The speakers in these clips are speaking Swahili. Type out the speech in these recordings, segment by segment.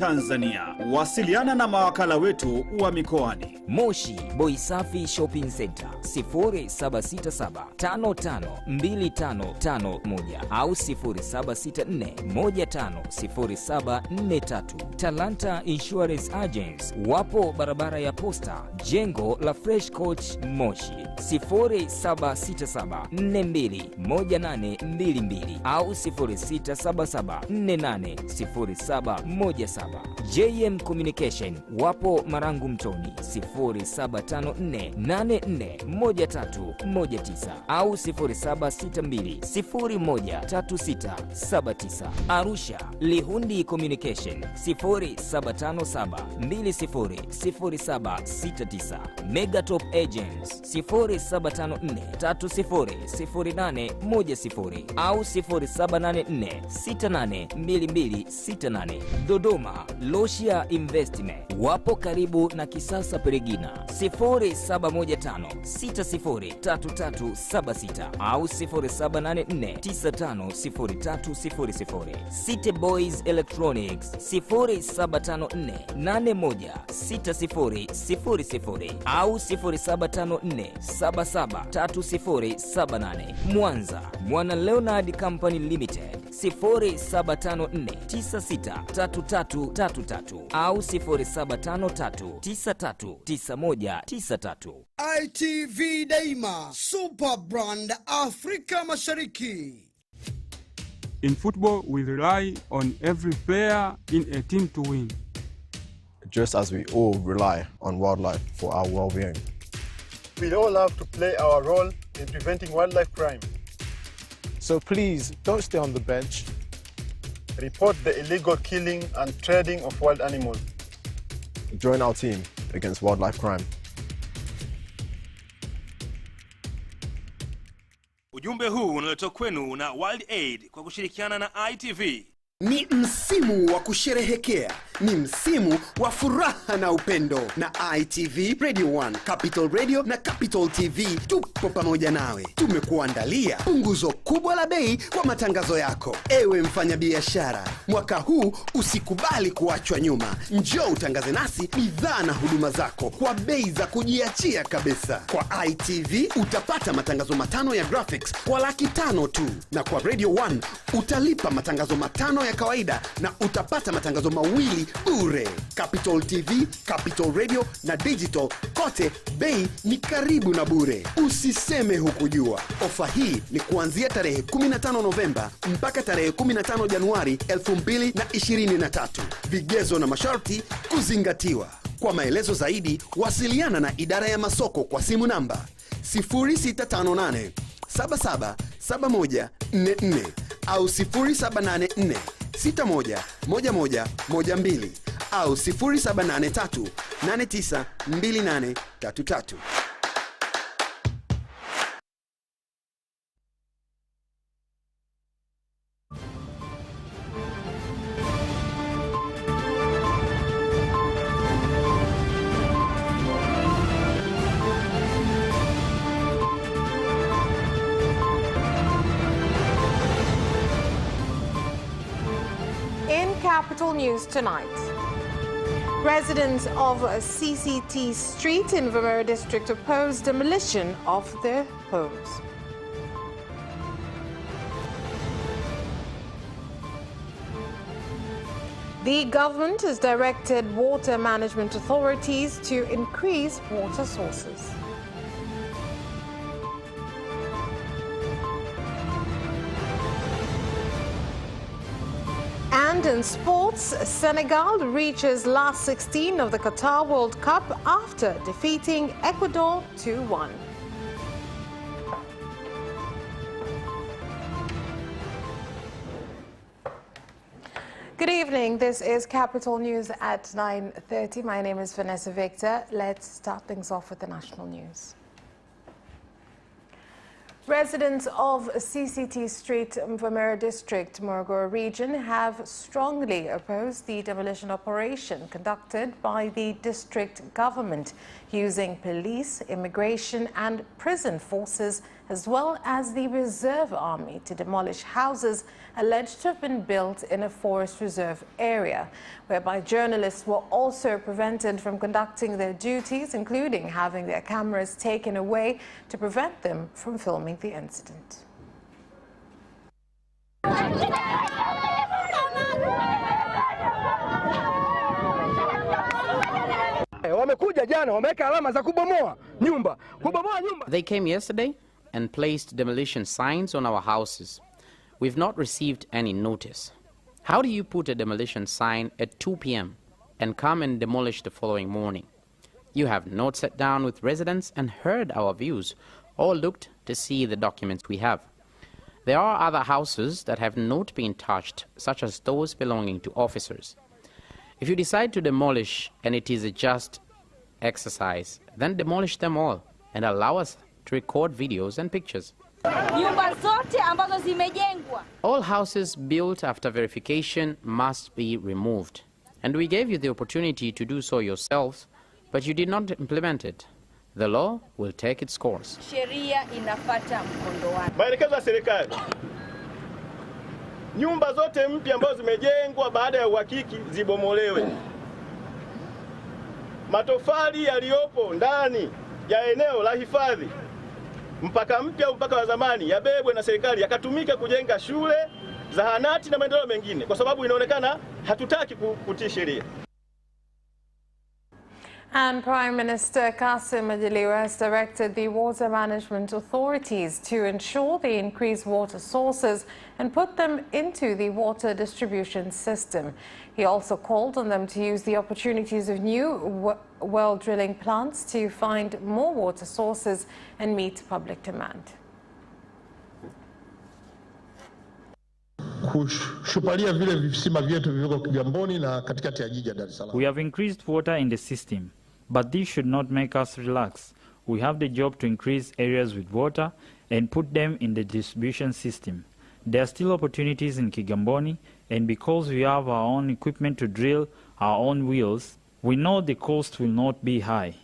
Tanzania. Wasiliana na mawakala wetu wa mikoani. Moshi Boisafi Shopping Center 0767552551 au 0764150743. Talanta Insurance Agents wapo barabara ya Posta, jengo la Fresh Coach Moshi 0767421822 au 0677480717. JM Communication wapo Marangu Mtoni 0754841319 au 0762013679. Arusha Lihundi Communication 0757200769. Megatop Agents 0754300810 au 0784682268. Dodoma Loshia Investment wapo karibu na Kisasa Peregina 0715603376 au 0784950300. City Boys Electronics 0754816000 au 0754773078. Mwanza Mwana Leonard Company Limited 0754963333 au 0753939193. ITV Daima Super Brand Afrika Mashariki. In football, we rely on every player in a team to win. Just as we all rely on wildlife for our well-being. We all have to play our role in preventing wildlife crime. So please, don't stay on the bench. Report the illegal killing and trading of wild animals. Join our team against wildlife crime. Ujumbe huu unaletwa kwenu na World Aid kwa kushirikiana na ITV. Ni msimu wa kusherehekea, ni msimu wa furaha na upendo, na ITV, Radio 1, Capital Radio na Capital TV tupo pamoja nawe. Tumekuandalia punguzo kubwa la bei kwa matangazo yako. Ewe mfanyabiashara, mwaka huu usikubali kuachwa nyuma. Njoo utangaze nasi bidhaa na huduma zako kwa bei za kujiachia kabisa. Kwa ITV utapata matangazo 5 ya graphics kwa $500 tu, na kwa Radio 1 utalipa matangazo 5 ya kawaida na utapata matangazo 2 bure. Capital TV, Capital Radio na Digital kote bei ni karibu na bure. Usiseme hukujua. Ofa hii ni kuanzia tarehe 15 Novemba mpaka tarehe 15 Januari 2023. Vigezo na masharti kuzingatiwa. Kwa maelezo zaidi wasiliana na idara ya masoko kwa simu namba 0658 777144 au 0784 611112 au 0783 892833. Capital News tonight. Residents of CCT Street in Vamera District oppose demolition of their homes. The government has directed water management authorities to increase water sources. And in sports, Senegal reaches last 16 of the Qatar World Cup after defeating Ecuador 2-1. Good evening. This is Capital News at 9:30. My name is Vanessa Victor. Let's start things off with the national news. Residents of CCT Street, Vamera District, Morogoro region have strongly opposed the demolition operation conducted by the district government using police, immigration and prison forces as well as the Reserve Army to demolish houses alleged to have been built in a forest reserve area, whereby journalists were also prevented from conducting their duties, including having their cameras taken away to prevent them from filming the incident. They came yesterday and placed demolition signs on our houses. We've not received any notice. How do you put a demolition sign at 2 p.m. and come and demolish the following morning? You have not sat down with residents and heard our views or looked to see the documents we have. There are other houses that have not been touched, such as those belonging to officers. If you decide to demolish and it is a just exercise, then demolish them all and allow us to record videos and pictures. All houses built after verification must be removed. And we gave you the opportunity to do so yourselves, but you did not implement it. The law will take its course. Maelekezo ya serikali. Nyumba zote mpya ambazo zimejengwa baada ya uhakiki zibomolewe. Matofali yaliyopo ndani ya eneo la hifadhi, mpaka mpya au mpaka wa zamani, yabebwe na serikali yakatumika kujenga shule, zahanati na maendeleo mengine, kwa sababu inaonekana hatutaki kutii sheria. And Prime Minister Kassim Majaliwa has directed the water management authorities to ensure they increase water sources and put them into the water distribution system. He also called on them to use the opportunities of new well drilling plants to find more water sources and meet public demand. We have increased water in the system, but this should not make us relax. We have the job to increase areas with water and put them in the distribution system. There are still opportunities in Kigamboni, and because we have our own equipment to drill our own wells, we know the cost will not be high.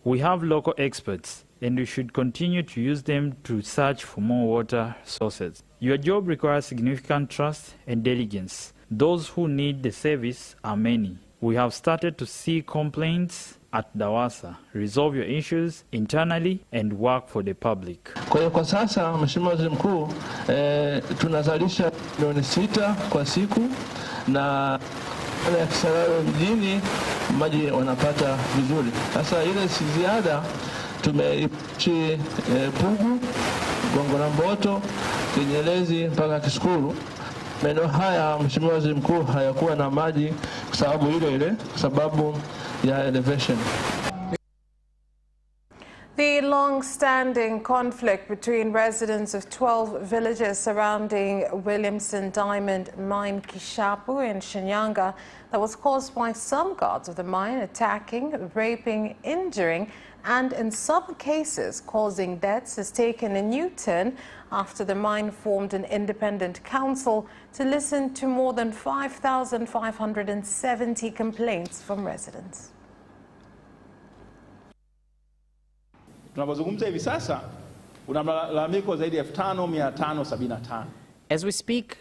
We have local experts, and we should continue to use them to search for more water sources. Your job requires significant trust and diligence. Those who need the service are many. We have started to see complaints at DAWASA. Resolve your issues internally and work for the public. Kwa sasa, Mheshimiwa Waziri Mkuu, tunazalisha milioni 6 kwa siku, na ya Kisarawe mjini maji wanapata vizuri. Sasa ile si ziada tumeishi Pugu, Gongo la Mboto, Kinyerezi mpaka Kisukuru. Maeneo haya, Mheshimiwa Waziri Mkuu, hayakuwa na maji kwa sababu ile kwa sababu ya elevation. The long-standing conflict between residents of 12 villages surrounding Williamson Diamond Mine Kishapu in Shinyanga that was caused by some guards of the mine attacking, raping, injuring, and in some cases causing deaths has taken a new turn after the mine formed an independent council to listen to more than 5,570 complaints from residents. As we speak,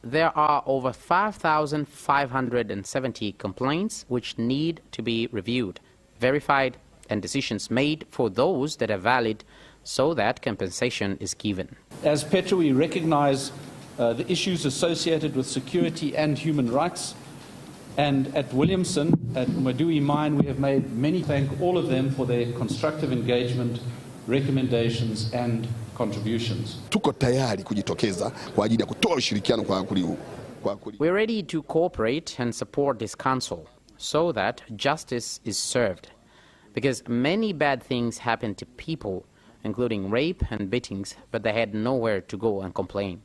there are over 5,570 complaints which need to be reviewed, verified, and decisions made for those that are valid so that compensation is given. As Petra, we recognize the issues associated with security and human rights. And at Williamson, at Madui Mine, we have made many, thank all of them for their constructive engagement, recommendations and contributions. We're ready to cooperate and support this council so that justice is served, because many bad things happen to people, including rape and beatings, but they had nowhere to go and complain.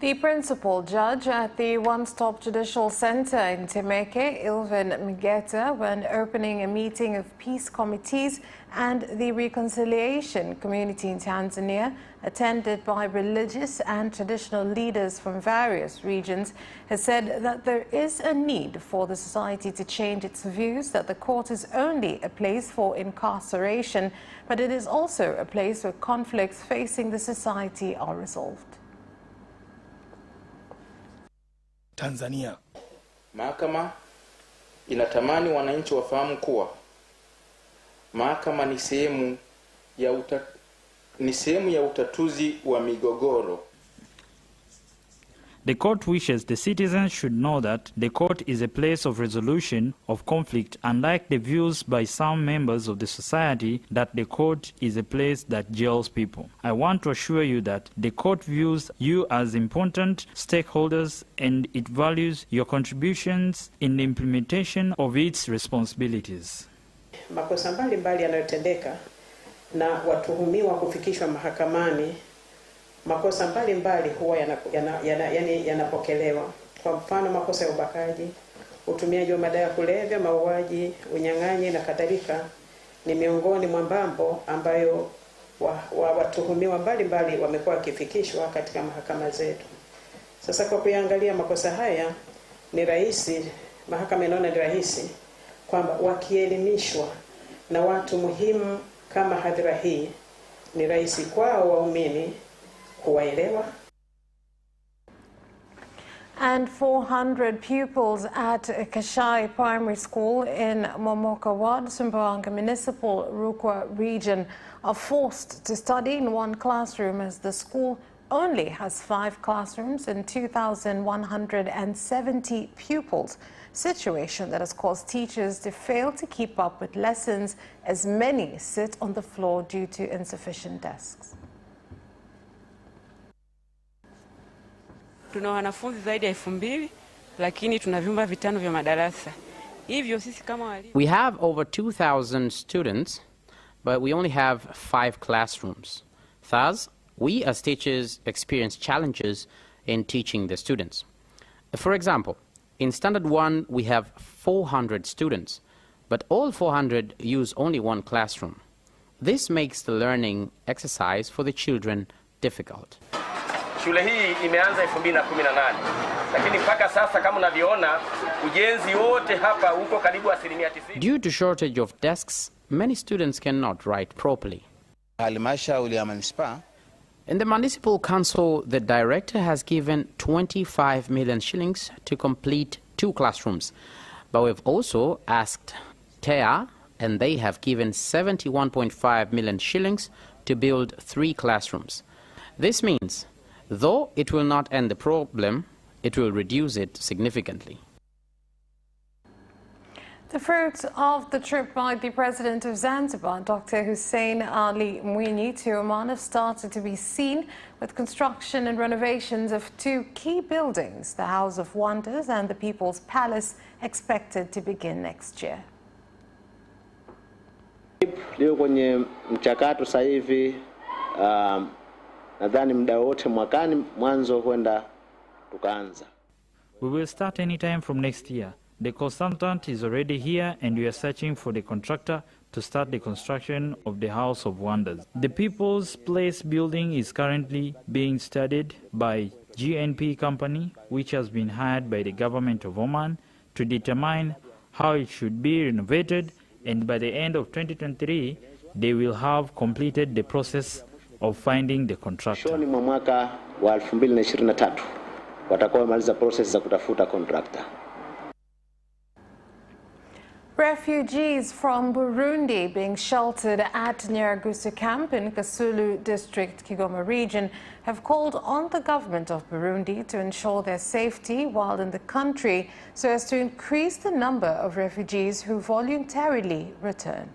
The principal judge at the One-Stop Judicial Center in Temeke, Ilvin Mgeta, when opening a meeting of peace committees and the reconciliation community in Tanzania, attended by religious and traditional leaders from various regions, has said that there is a need for the society to change its views that the court is only a place for incarceration, but it is also a place where conflicts facing the society are resolved. Tanzania. Mahakama inatamani wananchi wafahamu kuwa mahakama ni sehemu ya utatuzi wa migogoro. The court wishes the citizens should know that the court is a place of resolution of conflict, unlike the views by some members of the society that the court is a place that jails people. I want to assure you that the court views you as important stakeholders and it values your contributions in the implementation of its responsibilities. Makosa mbalimbali yanayotendeka na watuhumiwa kufikishwa mahakamani, makosa mbalimbali huwa yanapokelewa. Kwa mfano, makosa ya ubakaji, utumiaji wa madawa ya kulevya, mauaji, unyang'anyi na kadhalika ni miongoni mwa mambo ambayo watuhumiwa mbalimbali wamekuwa wakifikishwa katika mahakama zetu. Sasa kwa kuangalia makosa haya, ni rahisi, mahakama inaona ni rahisi kwamba wakielimishwa na watu muhimu kama hadhira hii, ni rahisi kwao waumini kuwaelewa. And 400 pupils at Kashai Primary School in Momoka Ward, Sumbawanga Municipal, Rukwa region are forced to study in one classroom as the school only has 5 classrooms and 2,170 pupils. Situation that has caused teachers to fail to keep up with lessons as many sit on the floor due to insufficient desks. Tuna wanafunzi zaidi ya 2,000 lakini tuna vyumba 5 vya madarasa. Hivyo sisi kama walimu, we have over 2,000 students, but we only have 5 classrooms. Thus, we as teachers experience challenges in teaching the students. For example, in Standard 1, we have 400 students, but all 400 use only one classroom. This makes the learning exercise for the children difficult. Shule hii imeanza 2018, lakini mpaka sasa kama unavyoona ujenzi wote hapa uko karibu 90%. Due to shortage of desks, many students cannot write properly. In the municipal council, the director has given 25 million shillings to complete 2 classrooms. But we've also asked TEA, and they have given 71.5 million shillings to build 3 classrooms. This means, though it will not end the problem, it will reduce it significantly. The fruits of the trip by the President of Zanzibar, Dr. Hussein Ali Mwinyi, to Oman have started to be seen, with construction and renovations of 2 key buildings, the House of Wonders and the People's Palace, expected to begin next year. Leo kwenye mchakato sasa hivi, nadhani muda wote mwakani mwanzo huenda tukaanza. We will start anytime from next year. The consultant is already here and we are searching for the contractor to start the construction of the House of Wonders. The People's Place building is currently being studied by GNP company, which has been hired by the government of Oman to determine how it should be renovated, and by the end of 2023 they will have completed the process of finding the contractor. Shoni mwa mwaka wa 2023 watakuwa wamaliza process za kutafuta contractor. Refugees from Burundi being sheltered at Nyaragusu camp in Kasulu district, Kigoma region, have called on the government of Burundi to ensure their safety while in the country so as to increase the number of refugees who voluntarily return.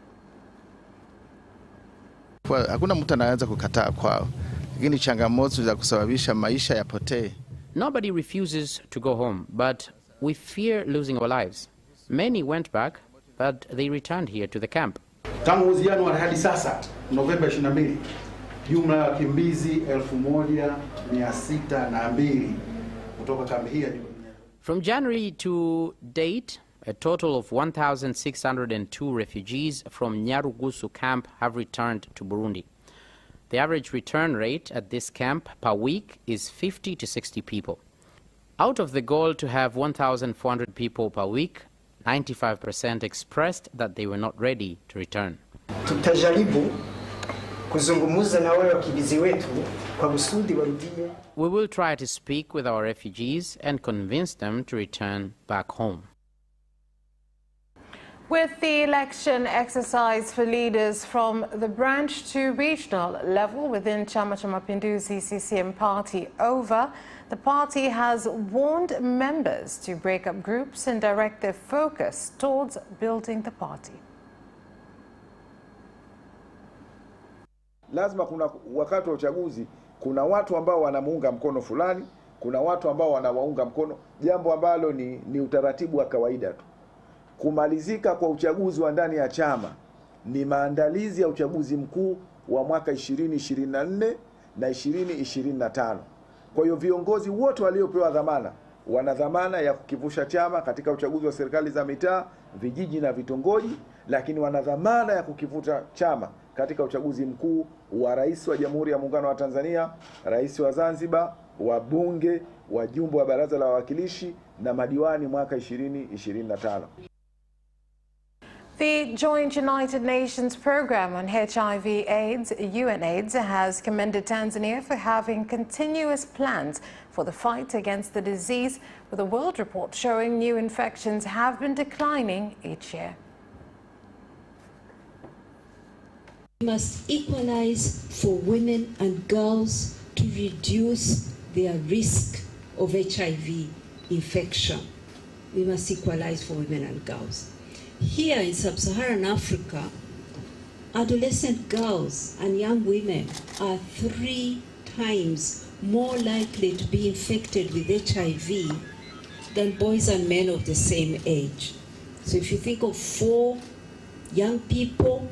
Hakuna mtu anaweza kukataa kwao, lakini changamoto za kusababisha maisha yapotee. Nobody refuses to go home, but we fear losing our lives. Many went back, but they returned here to the camp. Tangu mwezi Januari hadi sasa, Novemba 22, Jumla ya wakimbizi 1602 kutoka kambi hii. From January to date, a total of 1,602 refugees from Nyarugusu camp have returned to Burundi. The average return rate at this camp per week is 50 to 60 people. Out of the goal to have 1,400 people per week, 95% expressed that they were not ready to return. Tutajaribu kuzungumza na wale wakimbizi wetu kwa kusudi warudie. We will try to speak with our refugees and convince them to return back home. With the election exercise for leaders from the branch to regional level within Chama cha Mapinduzi CCM party over, the party has warned members to break up groups and direct their focus towards building the party. Lazima kuna wakati wa uchaguzi, kuna watu ambao wanamuunga mkono fulani, kuna watu ambao wanawaunga mkono, jambo ambalo ni utaratibu wa kawaida tu. Kumalizika kwa uchaguzi wa ndani ya chama ni maandalizi ya uchaguzi mkuu wa mwaka 2024 na 2025. Kwa hiyo viongozi wote waliopewa dhamana wana dhamana ya kukivusha chama katika uchaguzi wa serikali za mitaa, vijiji na vitongoji, lakini wana dhamana ya kukivuta chama katika uchaguzi mkuu wa rais wa Jamhuri ya Muungano wa Tanzania, rais wa Zanzibar, wabunge, wajumbe wa Baraza la Wawakilishi na madiwani mwaka 2025. The Joint United Nations Programme on HIV/AIDS, UNAIDS, has commended Tanzania for having continuous plans for the fight against the disease, with a world report showing new infections have been declining each year. We must equalize for women and girls to reduce their risk of HIV infection. We must equalize for women and girls. Here in sub-Saharan Africa, adolescent girls and young women are 3 times more likely to be infected with HIV than boys and men of the same age. So if you think of 4 young people,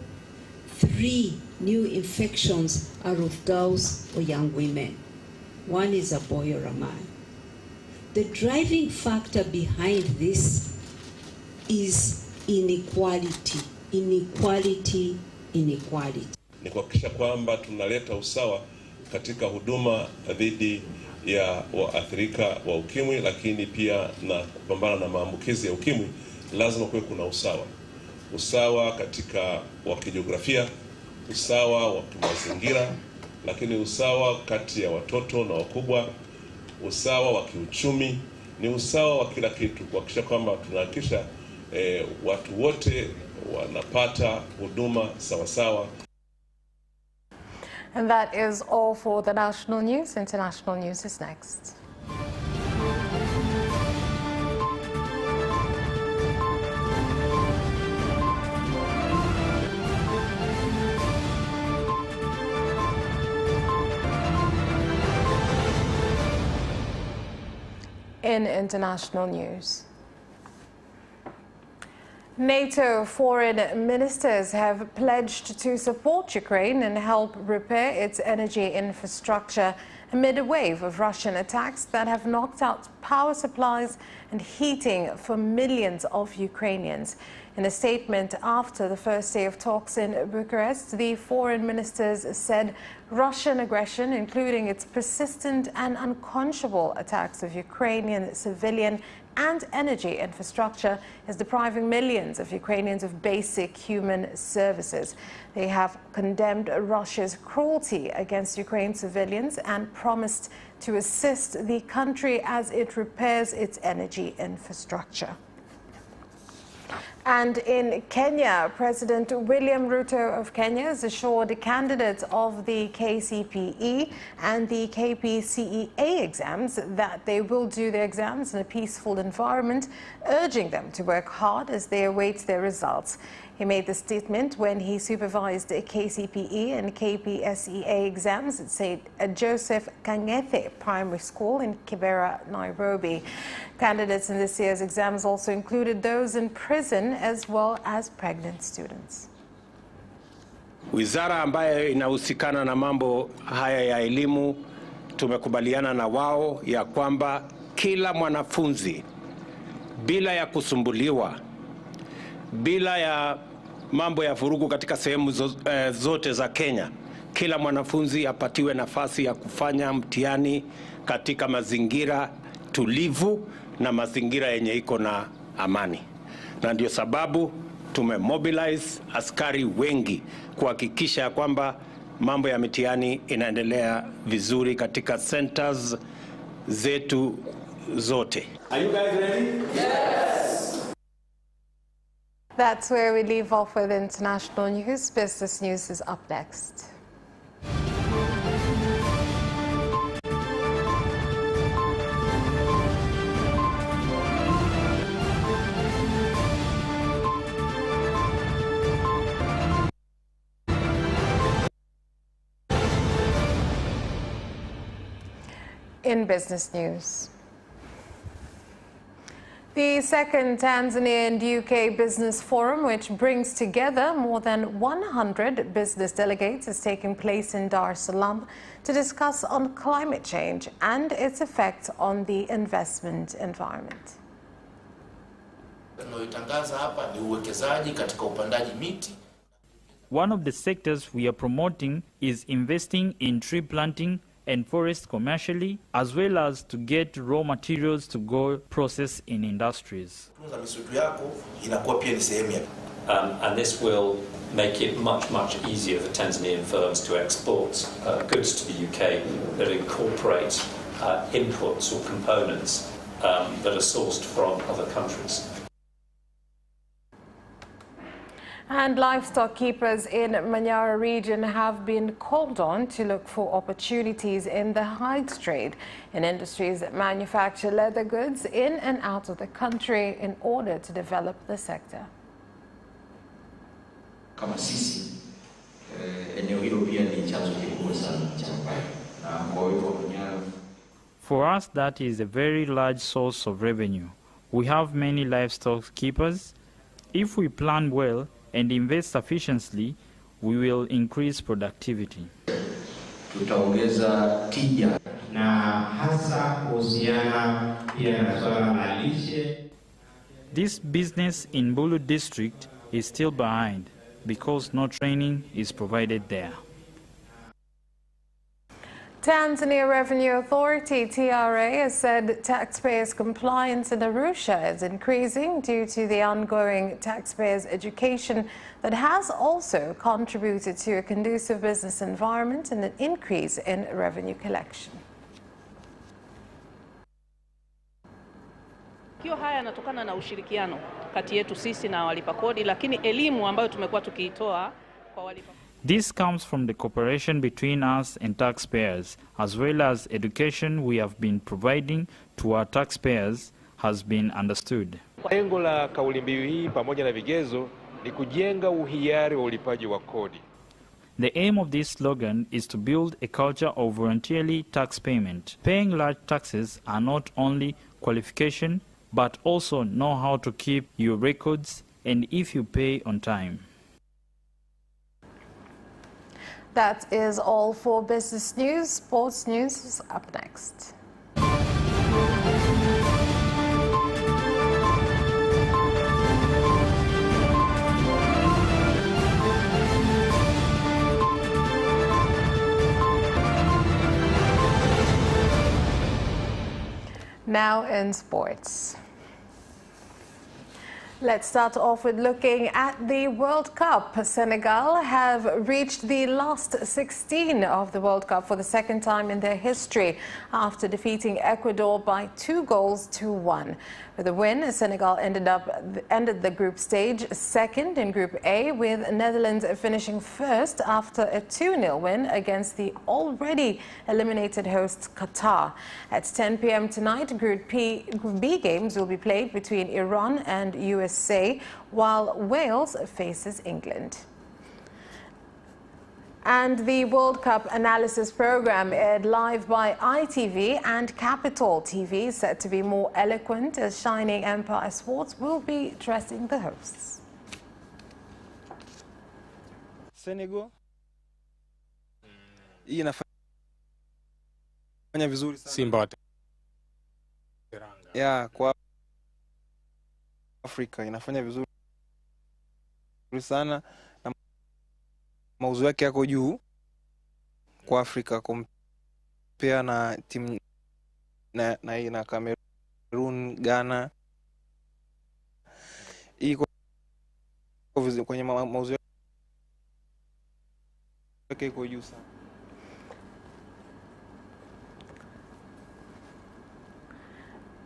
3 new infections are of girls or young women. 1 is a boy or a man. The driving factor behind this is inequality. Inequality, inequality. Ni kuhakikisha kwamba tunaleta usawa katika huduma dhidi ya waathirika wa ukimwi, lakini pia na kupambana na maambukizi ya ukimwi. Lazima kuwe kuna usawa. Usawa katika wa kijiografia, usawa wa kimazingira, lakini usawa kati ya watoto na wakubwa, usawa wa kiuchumi, ni usawa wa kila kitu, kuhakikisha kwamba tunahakikisha watu wote wanapata huduma sawa sawa. And that is all for the national news. International news is next. In international news, NATO foreign ministers have pledged to support Ukraine and help repair its energy infrastructure amid a wave of Russian attacks that have knocked out power supplies and heating for millions of Ukrainians. In a statement after the first day of talks in Bucharest, the foreign ministers said Russian aggression, including its persistent and unconscionable attacks of Ukrainian civilian and energy infrastructure, is depriving millions of Ukrainians of basic human services. They have condemned Russia's cruelty against Ukraine's civilians and promised to assist the country as it repairs its energy infrastructure. And in Kenya, President William Ruto of Kenya has assured candidates of the KCPE and the KPCEA exams that they will do their exams in a peaceful environment, urging them to work hard as they await their results. He made the statement when he supervised KCPE and KPSEA exams at St. Joseph Kang'ethe Primary School in Kibera, Nairobi. Candidates in this year's exams also included those in prison as well as pregnant students. Wizara ambayo inahusikana na mambo haya ya elimu, tumekubaliana na wao ya kwamba kila mwanafunzi bila ya kusumbuliwa, bila ya mambo ya vurugu katika sehemu zote za Kenya, kila mwanafunzi apatiwe nafasi ya kufanya mtihani katika mazingira tulivu na mazingira yenye iko na amani. Na ndio sababu tumemobilize askari wengi kuhakikisha kwamba mambo ya mitihani inaendelea vizuri katika centers zetu zote. Are you guys ready? Yes. That's where we leave off with international news. Business news is up next. In business news, the second Tanzania and UK Business Forum, which brings together more than 100 business delegates, is taking place in Dar es Salaam to discuss on climate change and its effect on the investment environment. One of the sectors we are promoting is investing in tree planting and forest commercially, as well as to get raw materials to go process in industries. And this will make it much easier for Tanzanian firms to export goods to the UK that incorporate inputs or components that are sourced from other countries. And livestock keepers in Manyara region have been called on to look for opportunities in the hides trade in industries that manufacture leather goods in and out of the country in order to develop the sector. Kama sisi eneo hilo pia ni chanzo kikubwa sana cha mapato. Na kwa hivyo Manyara, for us, that is a very large source of revenue. We have many livestock keepers. If we plan well and invest sufficiently, we will increase productivity. Tutaongeza tija na hasa kuhusiana pia na swala la lishe. This business in Bulu district is still behind because no training is provided there. Tanzania Revenue Authority, TRA, has said taxpayers' compliance in Arusha is increasing due to the ongoing taxpayers' education that has also contributed to a conducive business environment and an increase in revenue collection. Haya yanatokana na ushirikiano kati yetu sisi na walipa kodi, lakini elimu ambayo tumekuwa tukiitoa kwa walipa. This comes from the cooperation between us and taxpayers, as well as education we have been providing to our taxpayers has been understood. Lengo la kauli mbiu hii pamoja na vigezo ni kujenga uhiari wa ulipaji wa kodi. The aim of this slogan is to build a culture of voluntarily tax payment. Paying large taxes are not only qualification, but also know how to keep your records and if you pay on time. That is all for business news. Sports news is up next. Now in sports. Let's start off with looking at the World Cup. Senegal have reached the last 16 of the World Cup for the second time in their history after defeating Ecuador by 2-1. With a win, Senegal ended the group stage second in Group A, with Netherlands finishing first after a 2-0 win against the already eliminated hosts Qatar. At 10 p.m. tonight, Group B games will be played between Iran and USA, while Wales faces England. And the World Cup analysis program, aired live by ITV and CAPITALTV, set to be more eloquent as Shining Empire Sports will be dressing the hosts. Senegal hii inafanya vizuri sana. Simba ya kwa Afrika inafanya vizuri sana na mauzo yake yako juu kwa Afrika compare na timu na Cameroon, Ghana. Iko kwenye mauzo yake iko juu sana.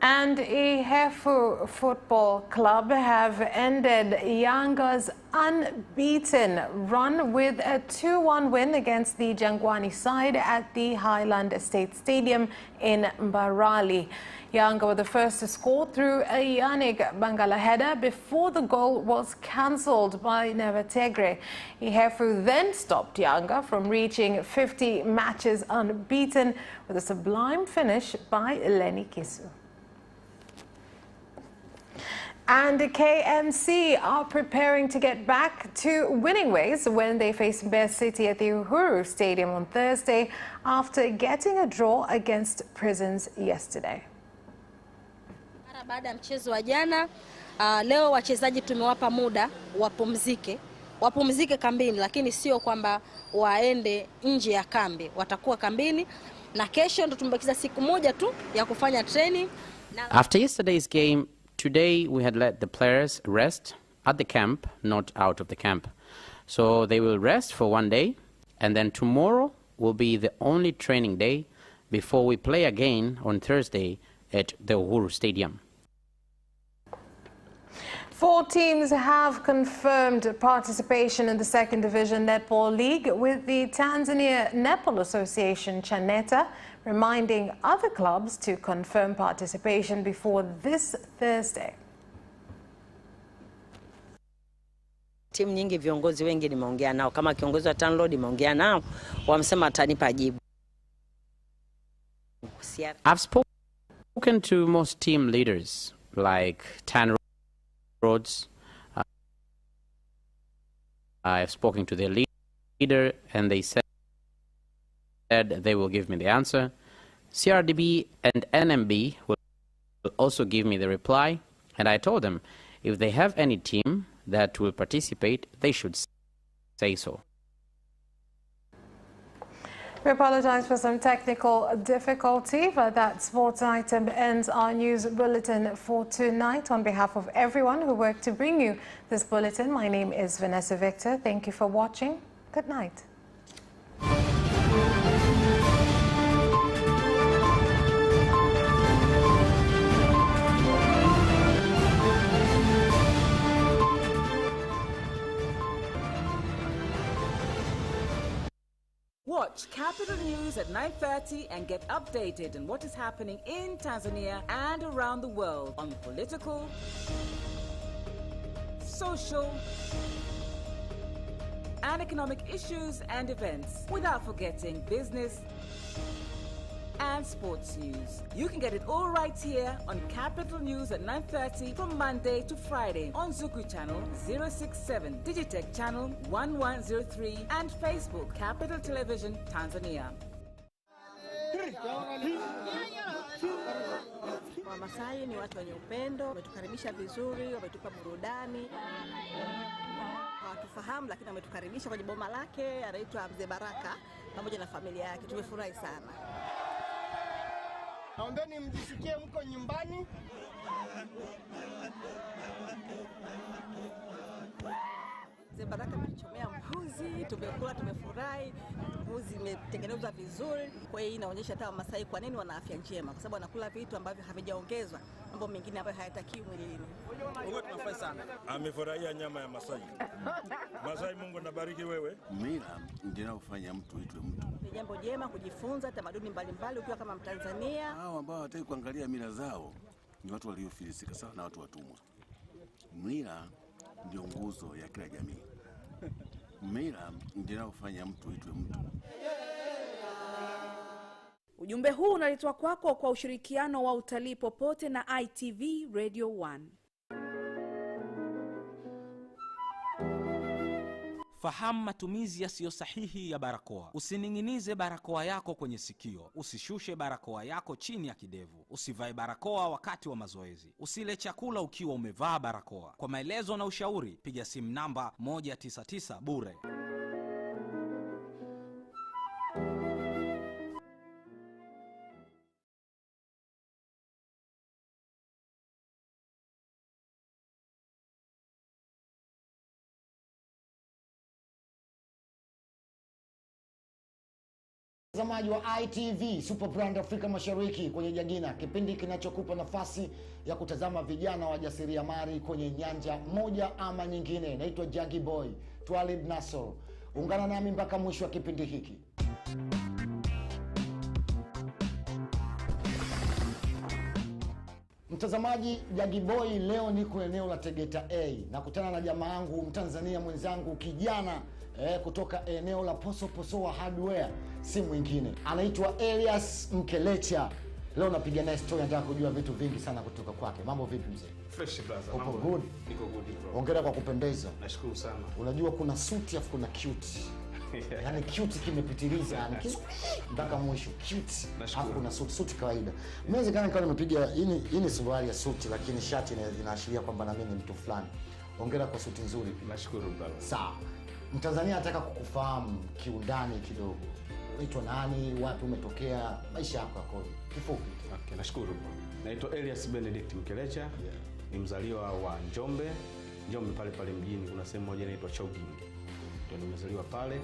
And Ihefu Football Club have ended Yanga's unbeaten run with a 2-1 win against the Jangwani side at the Highland Estate Stadium in Mbarali. Yanga were the first to score through a Yannick Bangala header before the goal was cancelled by Nevategre. Ihefu then stopped Yanga from reaching 50 matches unbeaten with a sublime finish by Lenny Kisu. And KMC are preparing to get back to winning ways when they face Mbeya City at the Uhuru Stadium on Thursday after getting a draw against Prisons yesterday. Baada ya mchezo wa jana, leo wachezaji tumewapa muda wapumzike kambini, lakini sio kwamba waende nje ya kambi. Watakuwa kambini na kesho ndo tumebakiza siku moja tu ya kufanya training. After yesterday's game, today we had let the players rest at the camp, not out of the camp. So they will rest for one day, and then tomorrow will be the only training day before we play again on Thursday at the Uhuru Stadium. 4 teams have confirmed participation in the second division Netball League, with the Tanzania Netball Association Chaneta reminding other clubs to confirm participation before this Thursday. Timu nyingi, viongozi wengi nimeongea nao, kama kiongozi wa Tanlod nimeongea nao, wamesema atanipa jibu. I've spoken to most team leaders like Tanroads. I've spoken to their leader and they said they will give me the answer. CRDB and NMB will also give me the reply, and I told them if they have any team that will participate, they should say so. We apologize for some technical difficulty, but that sports item ends our news bulletin for tonight. On behalf of everyone who worked to bring you this bulletin, my name is Vanessa Victor. Thank you for watching. Good night. Watch Capital News at 9:30 and get updated on what is happening in Tanzania and around the world on political, social, and economic issues and events, without forgetting business and sports news. You can get it all right here on Capital News at 9:30 from Monday to Friday on Zuku Channel 067, Digitech Channel 1103, and Facebook Capital Television Tanzania. Wamasai ni watu wenye upendo, wametukaribisha vizuri, wametupa burudani. Hawatufahamu lakini wametukaribisha kwenye boma lake, anaitwa Mzee Baraka pamoja na familia yake. Tumefurahi sana. Naombeni mjisikie mko nyumbani. Mzee Baraka ametuchomea mbuzi, tumekula, tumefurahi. Mbuzi imetengenezwa vizuri. Kwa hiyo inaonyesha hata Wamasai kwa nini wana afya njema, kwa sababu wanakula vitu ambavyo havijaongezwa, mambo mengine ambayo hayatakiwi mwilini. Wewe tunafurahi sana. Amefurahia nyama ya Masai. Masai, Mungu nabariki wewe. Mila ndio kufanya mtu itwe mtu. Ni jambo jema kujifunza tamaduni mbalimbali ukiwa kama Mtanzania. Hao ambao hawataki kuangalia mila zao ni watu waliofilisika sawa na watu watumwa. Mila ndio nguzo ya kila jamii. Mila ndio kufanya mtu itwe mtu. Ujumbe huu unaletwa kwako kwa ushirikiano wa Utalii Popote na ITV Radio 1. Fahamu matumizi yasiyo sahihi ya barakoa. Usining'inize barakoa yako kwenye sikio. Usishushe barakoa yako chini ya kidevu. Usivae barakoa wakati wa mazoezi. Usile chakula ukiwa umevaa barakoa. Kwa maelezo na ushauri, piga simu namba 199 bure. Mtazamaji wa ITV Super Brand Afrika Mashariki kwenye Jagina, kipindi kinachokupa nafasi ya kutazama vijana wajasiriamali kwenye nyanja moja ama nyingine. Naitwa Jagi Boy Twalib Nasor. Ungana nami mpaka mwisho wa kipindi hiki. Mtazamaji, Jagi Boy leo niko eneo la Tegeta A. Nakutana na jamaa yangu Mtanzania mwenzangu kijana kutoka eneo la Posoposoa Hardware, si mwingine anaitwa Elias Mkelecha. Leo napiga naye story, nataka kujua vitu vingi sana kutoka kwake. Mambo vipi mzee? Fresh brother. Mambo good? Niko good bro. Hongera kwa kupendeza. Nashukuru sana. Unajua kuna suti afu kuna cute. Yaani cute kimepitiliza, yani mpaka mwisho cute. Afu kuna suti kawaida. Mimi kama nimepiga hii ni suruali ya suti, lakini shati inaashiria kwamba na mimi ni mtu fulani. Hongera kwa suti nzuri pia. Nashukuru brother. Sawa. Mtanzania anataka kukufahamu kiundani kidogo. Unaitwa nani, wapi umetokea, maisha yako yakoje? Kifupi. Okay, nashukuru bro. Naitwa Elias Benedict Mkelecha. Ni mzaliwa wa Njombe. Njombe pale mjini kuna sehemu moja inaitwa Chowking. Ndio nimezaliwa pale.